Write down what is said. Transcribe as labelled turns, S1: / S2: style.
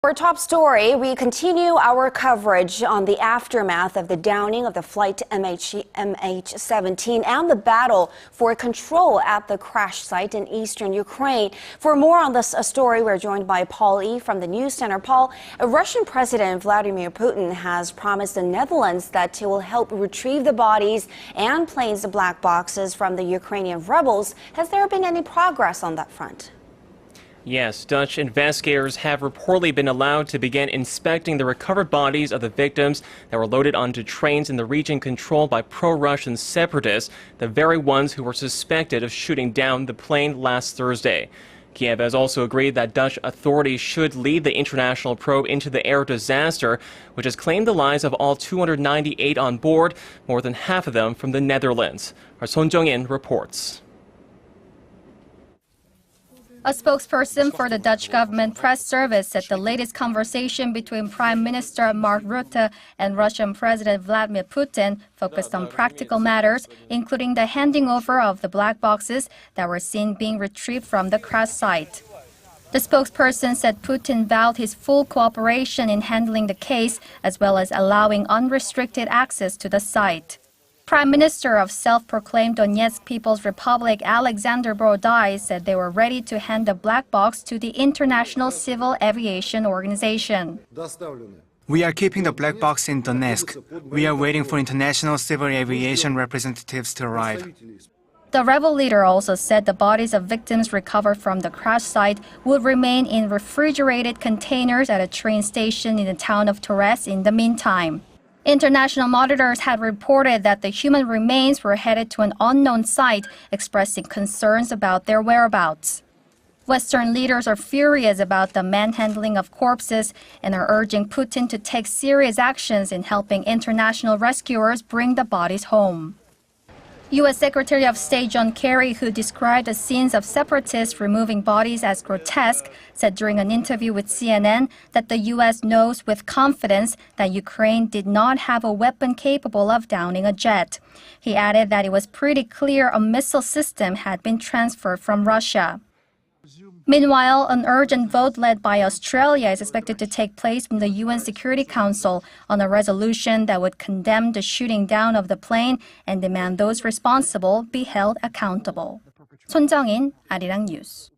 S1: For our top story, we continue our coverage on the aftermath of the downing of the flight MH17 and the battle for control at the crash site in eastern Ukraine. For more on this story, we're joined by Paul E. from the News Center. Paul, Russian President Vladimir Putin has promised the Netherlands that he will help retrieve the bodies and planes, the black boxes from the Ukrainian rebels. Has there been any progress on that front?
S2: Yes, Dutch investigators have reportedly been allowed to begin inspecting the recovered bodies of the victims that were loaded onto trains in the region controlled by pro-Russian separatists, the very ones who were suspected of shooting down the plane last Thursday. Kiev has also agreed that Dutch authorities should lead the international probe into the air disaster, which has claimed the lives of all 298 on board, more than half of them from the Netherlands. Our Son Jung-in reports.
S3: A spokesperson for the Dutch government press service said the latest conversation between Prime Minister Mark Rutte and Russian President Vladimir Putin focused on practical matters, including the handing over of the black boxes that were seen being retrieved from the crash site. The spokesperson said Putin vowed his full cooperation in handling the case, as well as allowing unrestricted access to the site. Prime Minister of self-proclaimed Donetsk People's Republic Alexander Borodai said they were ready to hand the black box to the International Civil Aviation Organization.
S4: We are keeping the black box in Donetsk. We are waiting for international civil aviation representatives to arrive.
S3: The rebel leader also said the bodies of victims recovered from the crash site would remain in refrigerated containers at a train station in the town of Torres in the meantime. International monitors had reported that the human remains were headed to an unknown site, expressing concerns about their whereabouts. Western leaders are furious about the manhandling of corpses and are urging Putin to take serious actions in helping international rescuers bring the bodies home. U.S. Secretary of State John Kerry, who described the scenes of separatists removing bodies as grotesque, said during an interview with CNN that the U.S. knows with confidence that Ukraine did not have a weapon capable of downing a jet. He added that it was pretty clear a missile system had been transferred from Russia. Meanwhile, an urgent vote led by Australia is expected to take place in the UN Security Council on a resolution that would condemn the shooting down of the plane and demand those responsible be held accountable. Son Jung-in, Arirang News.